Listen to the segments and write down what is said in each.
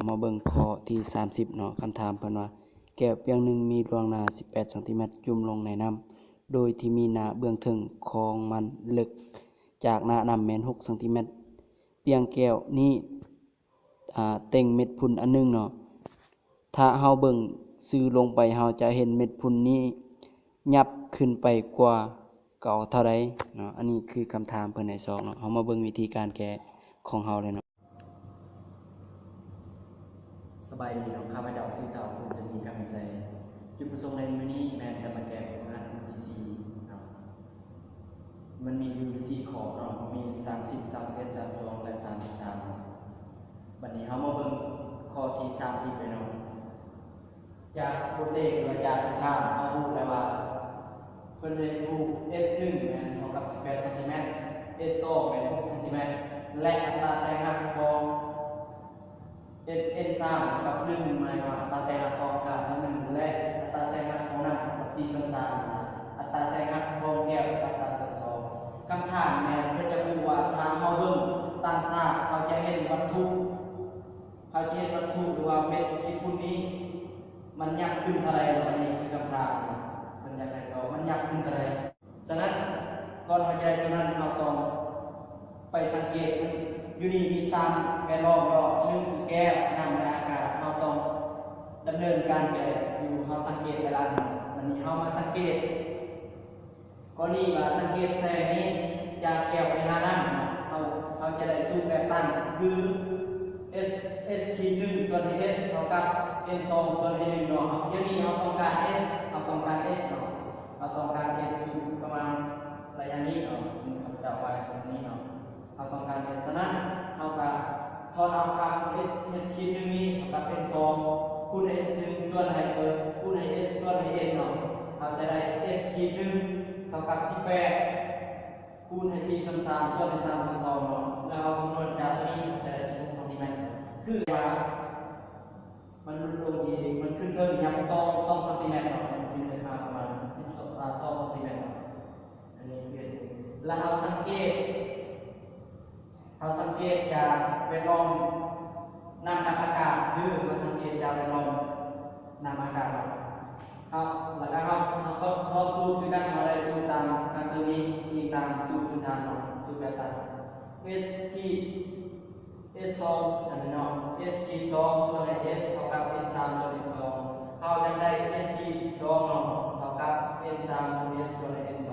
มาเบิ่งข้อที่30เนาะคำถามเพิ่นว่าแก้วเปียงหนึ่งมีดวงหนา18ซนจุ่มลงในน้ำโดยที่มีหน้าเบื้องถึงของมันลึกจากหน้าน้ำแม่น6ซนเปียงแก้วนี้เต็งเม็ดพุนอันนึงเนาะถ้าเฮาเบิ่งซื้อลงไปเฮาจะเห็นเม็ดพุนนี้ยับขึ้นไปกว่าเก่าเท่าใดเนาะอันนี้คือคำถามเพิ่นให้2เนาะเฮามาเบิ่งวิธีการแก้ของเฮาเลยเนาะสบายดีเนาะข้าพเจ้าชื่อเต่าคุณสนีคำใจจุดประสงค์ในมื้อนี้แม่นจะมาแก้ของอันที่4เนาะมันมีอยู่4ข้อเนาะมี30 31 32และ33เนาะบัดนี้เฮามาเบิ่งข้อที่30เลยเนาะจากบทเลขหรือว่าจากข้างเฮารู้แล้วว่าเพิ่นได้รูป S1 แม่นเท่ากับ18ซน S2 แม่น6ซนและอัตราแสงหักของ N3 กับ1หมายความอัตราแสงหักของกาบ1และอัตราแสงหักของน้ำกับ4/3อัตราแสงหักของแก้วกับ3/2คำถามแม่นเพิ่นจะรู้ว่าทางเฮาเบิ่งตามซากเขาจะเห็นวัตถุหรือว่าเม็ดที่พุ่นนี้มันยักขึ้นเท่าไรอันนี้คือคำถามมันอยากให้สอบมันยักขึ้นเท่าไรฉะนั้นก่อนเฮาจะได้ตรงนั้นเราต้องไปสังเกตอยู่นี่มี3แวดล้อมรอบ1แก้วน้ำและอากาศเราต้องดำเนินการแก้อยู่เฮาสังเกตแต่ละอันวันนี้เฮามาสังเกตก็นี่ว่าสังเกตแสงนี้จากแก้วไปหาน้ำเฮาจะได้สูตรแบบตั้งคือ S ขีด1ส่วน S เท่ากับ N2 ส่วน N1 เนาะเดี๋ยวนี้เราต้องการ S เนาะเราต้องการ S อยู่ประมาณระยะนี้เนาะซึ่งเขาจะไว้ตรงนี้เนาะเราต้องการ S ฉะนั้นเราก็ทอนเอาคำ S ขีด1นี้เท่ากับ N2 คูณ S1 ส่วนให้คูณให้ S ส่วนให้ N เนาะเราจะได้ S ขีด1เท่ากับ18คูณให้4/3ส่วนให้3/2เนาะแล้วเราคำนวณจากตัวนี้จะได้16ซนคือว่ามันลงเองมันขึ้นเทิงยับ2ซนเนาะมันขึ้นได้ประมาณ2ซนเนาะอันนี้คือแล้วเราสังเกตจากแวดล้อมน้ำกับอากาศคือเราสังเกตจากแวดล้อมน้ำอากาศครับแล้วก็เขาสูตรคือการเอาได้สูตรตามการตัวนี้อีกตามสูตรพื้นฐานเนาะสูตรแบบต่าง S ที่ S2 อันนี้เนาะ S ขีด2ส่วนให้ S เท่ากับ N3 ส่วน N2 เขาจะได้ S ขีด2เนาะเท่ากับ N3 ส่วน S ส่วนให้ N2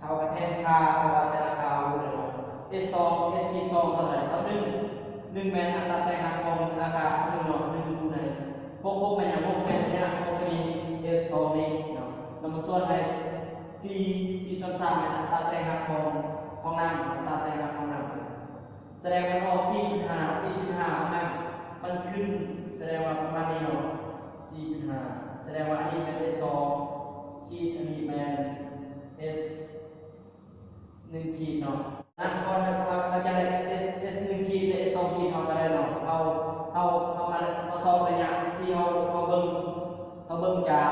เขาก็แทนค่าเพราะว่าแต่ละค่ารู้เลยเนาะ S2 S ขีด2เท่าไหร่เท่า1แมนอัตราแสงหักของอากาศ1เนาะ1คูณให้6แมนอย่าง6แมนเนี่ย6ตัวนี้ S2 นี่เนาะแล้วมาส่วนให้4/3แมนอัตราแสงหักของน้ำอัตราแสงหักของน้ำแสดงว่าออก4.5มันขึ้นแสดงว่าประมาณนี้เนาะ4.5แสดงว่าอันนี้เป็น S2 ขีดอันนี้เป็น S 1ขีดเนาะนั่นก็เราจะได้ S 1ขีดและ S 2ขีดเอาไปได้เนาะเอาสอบระยะที่เราเบิ่งจาก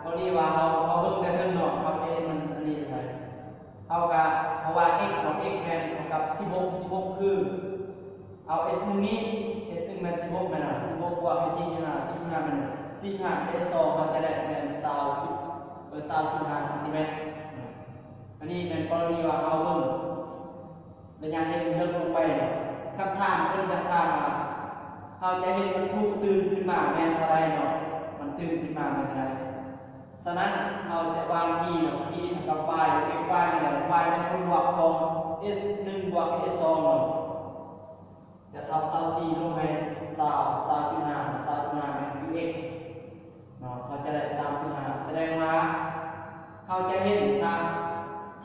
ตัวนี้ว่าเราเบิ่งแต่เทิงเนาะเราจะเห็นมันอันนี้เท่าไหร่เอาว่า x เนาะ x แม่นเท่ากับ16คือเอา S1 นี้ S1 แม่น16แม่น16บวกให้45แม่น45 S2 เราจะได้แม่น20.5ซนอันนี้แม่นกรณีว่าเอาเบิ่งระยะเห็นเดินลงไปคำถามเพิ่นจะถามว่าเขาจะเห็นมันถูกตื่นขึ้นมาแม่นเท่าไรเนาะมันตื่นขึ้นมาแม่นเท่าไรฉะนั้นเราจะวาง p เนาะ p เท่ากับ y x y นี่แหละ y เป็นผลบวกของ S1 บวก S2 เนาะจะทำ24ลงไป20.5มันคือ x เนาะเขาจะได้3.5แสดงว่าเขาจะเห็นถ้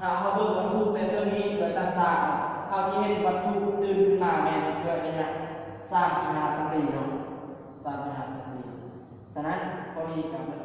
าเขาเบิ่งวัตถุในเรื่องนี้โดยต่างๆเขาจะเห็นวัตถุตื่นขึ้นมาแม่นด้วยระยะ3.5 ซนเนาะ3.5 ซนฉะนั้นพอดีกับมัน